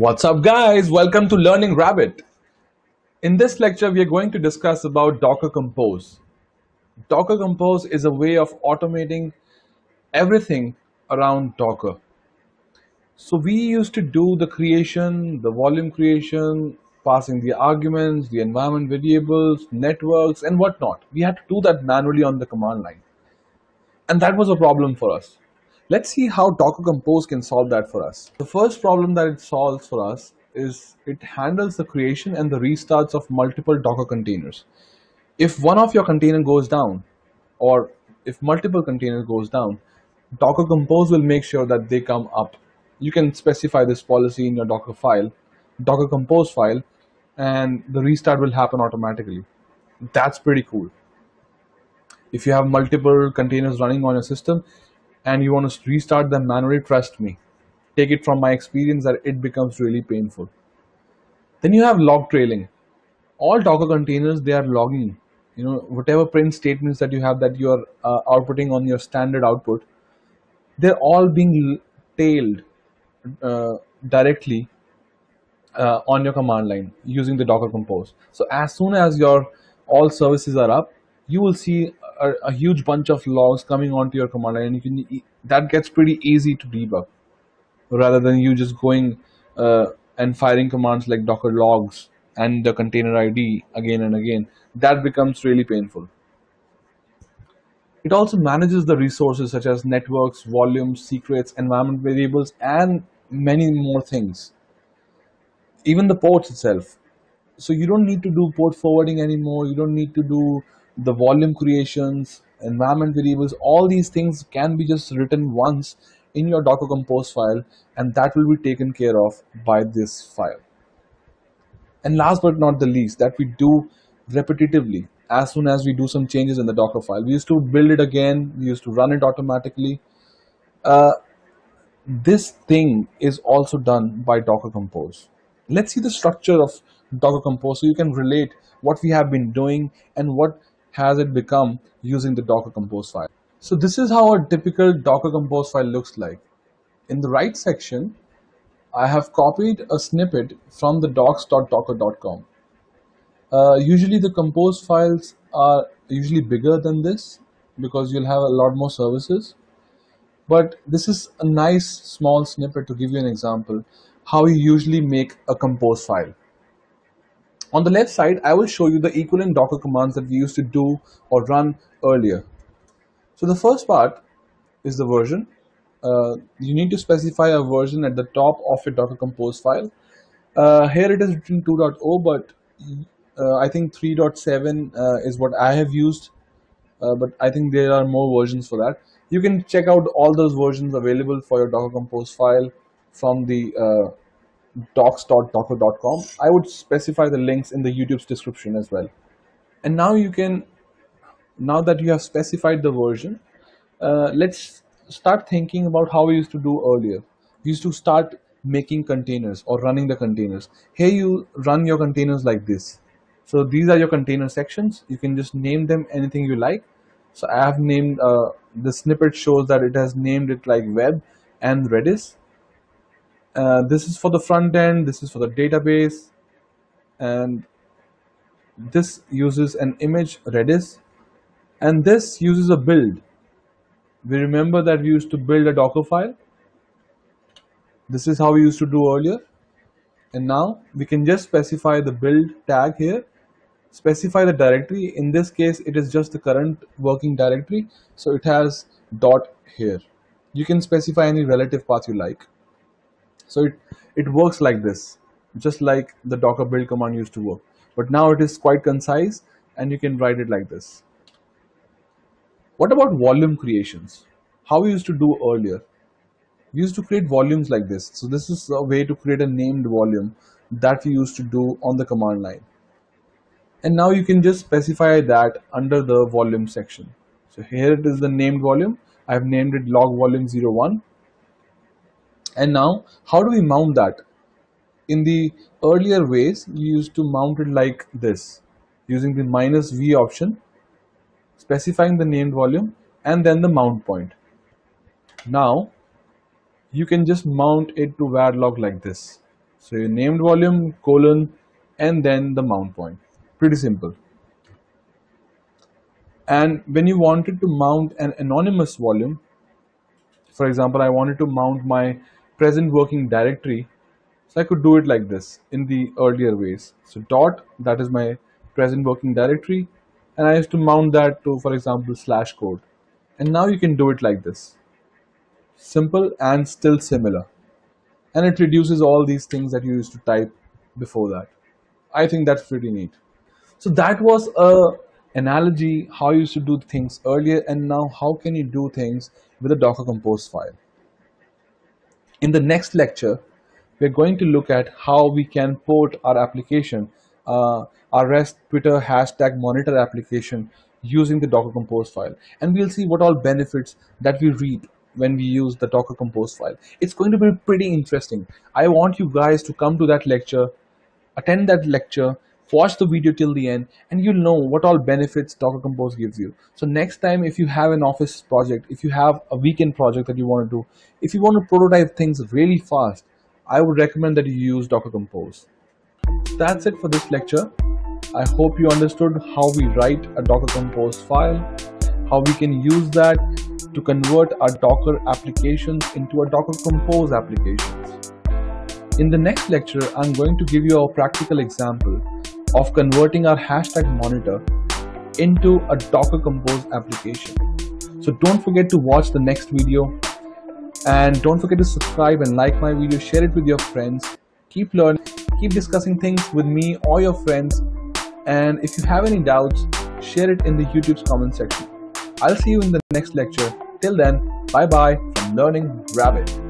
What's up guys? Welcome to Learning Rabbit. In this lecture we are going to discuss about Docker Compose. Docker Compose is a way of automating everything around Docker. So we used to do the creation, the volume creation, passing the arguments, the environment variables, networks and whatnot. We had to do that manually on the command line. And that was a problem for us. Let's see how Docker Compose can solve that for us. The first problem that it solves for us is it handles the creation and the restarts of multiple Docker containers. If one of your container goes down, or if multiple containers goes down, Docker Compose will make sure that they come up. You can specify this policy in your Docker file, Docker Compose file, and the restart will happen automatically. That's pretty cool. If you have multiple containers running on your system and you want to restart them manually, trust me, take it from my experience that it becomes really painful. Then you have log trailing. All Docker containers, they are logging. Whatever print statements that you have that you are outputting on your standard output, they're all being tailed directly on your command line using the Docker Compose. So as soon as your all services are up, you will see a huge bunch of logs coming onto your command line, and that gets pretty easy to debug rather than you just going and firing commands like docker logs and the container ID again and again. That becomes really painful. It also manages the resources such as networks, volumes, secrets, environment variables, and many more things. Even the ports itself. So you don't need to do port forwarding anymore. You don't need to do the volume creations, environment variables. All these things can be just written once in your Docker Compose file, and that will be taken care of by this file. And last but not the least, that we do repetitively. As soon as we do some changes in the Docker file, we used to build it again, we used to run it automatically. This thing is also done by Docker Compose. Let's see the structure of Docker Compose so you can relate what we have been doing and what has it become using the Docker Compose file. So this is how a typical Docker Compose file looks like. In the right section, I have copied a snippet from the docs.docker.com. Usually the compose files are usually bigger than this because you'll have a lot more services. But this is a nice small snippet to give you an example how you usually make a compose file. On the left side, I will show you the equivalent Docker commands that we used to do or run earlier. So the first part is the version. You need to specify a version at the top of your Docker Compose file. Here it is written 2.0, but I think 3.7 is what I have used. But I think there are more versions for that. You can check out all those versions available for your Docker Compose file from the docs.docker.com. I would specify the links in the YouTube's description as well. And now now that you have specified the version, let's start thinking about how we used to do earlier. We used to start making containers or running the containers. Here you run your containers like this. So these are your container sections. You can just name them anything you like. So I have named, the snippet shows that it has named it like web and Redis. This is for the front end, this is for the database, and this uses an image Redis, and this uses a build. We remember that we used to build a Docker file. This is how we used to do earlier. And now we can just specify the build tag here, specify the directory. In this case, it is just the current working directory. So it has dot here. You can specify any relative path you like. So it works like this, just like the Docker build command used to work. But now it is quite concise and you can write it like this. What about volume creations? How we used to do earlier? We used to create volumes like this. So this is a way to create a named volume that we used to do on the command line. And now you can just specify that under the volume section. So here it is the named volume. I've named it log volume 01. And now how do we mount that? In the earlier ways, we used to mount it like this, using the -v option, specifying the named volume and then the mount point. Now you can just mount it to var log like this. So your named volume, colon, and then the mount point. Pretty simple. And when you wanted to mount an anonymous volume, for example, I wanted to mount my present working directory, so I could do it like this in the earlier ways. So dot, that is my present working directory, and I used to mount that to, for example, slash code. And now you can do it like this. Simple and still similar. And it reduces all these things that you used to type before that. I think that's pretty neat. So that was a analogy how you used to do things earlier, and now how can you do things with a Docker Compose file. In the next lecture, we're going to look at how we can port our application, our REST Twitter hashtag monitor application using the Docker Compose file. And we'll see what all benefits that we reap when we use the Docker Compose file. It's going to be pretty interesting. I want you guys to come to that lecture, attend that lecture, watch the video till the end, and you'll know what all benefits Docker Compose gives you. So next time, if you have an office project, if you have a weekend project that you want to do, if you want to prototype things really fast, I would recommend that you use Docker Compose. That's it for this lecture. I hope you understood how we write a Docker Compose file, how we can use that to convert our Docker applications into a Docker Compose applications. In the next lecture, I'm going to give you a practical example of converting our hashtag monitor into a Docker Compose application. So don't forget to watch the next video, and don't forget to subscribe and like my video, share it with your friends. Keep learning, keep discussing things with me or your friends, and if you have any doubts, share it in the YouTube's comment section. I'll see you in the next lecture. Till then, bye bye from Learning Rabbit.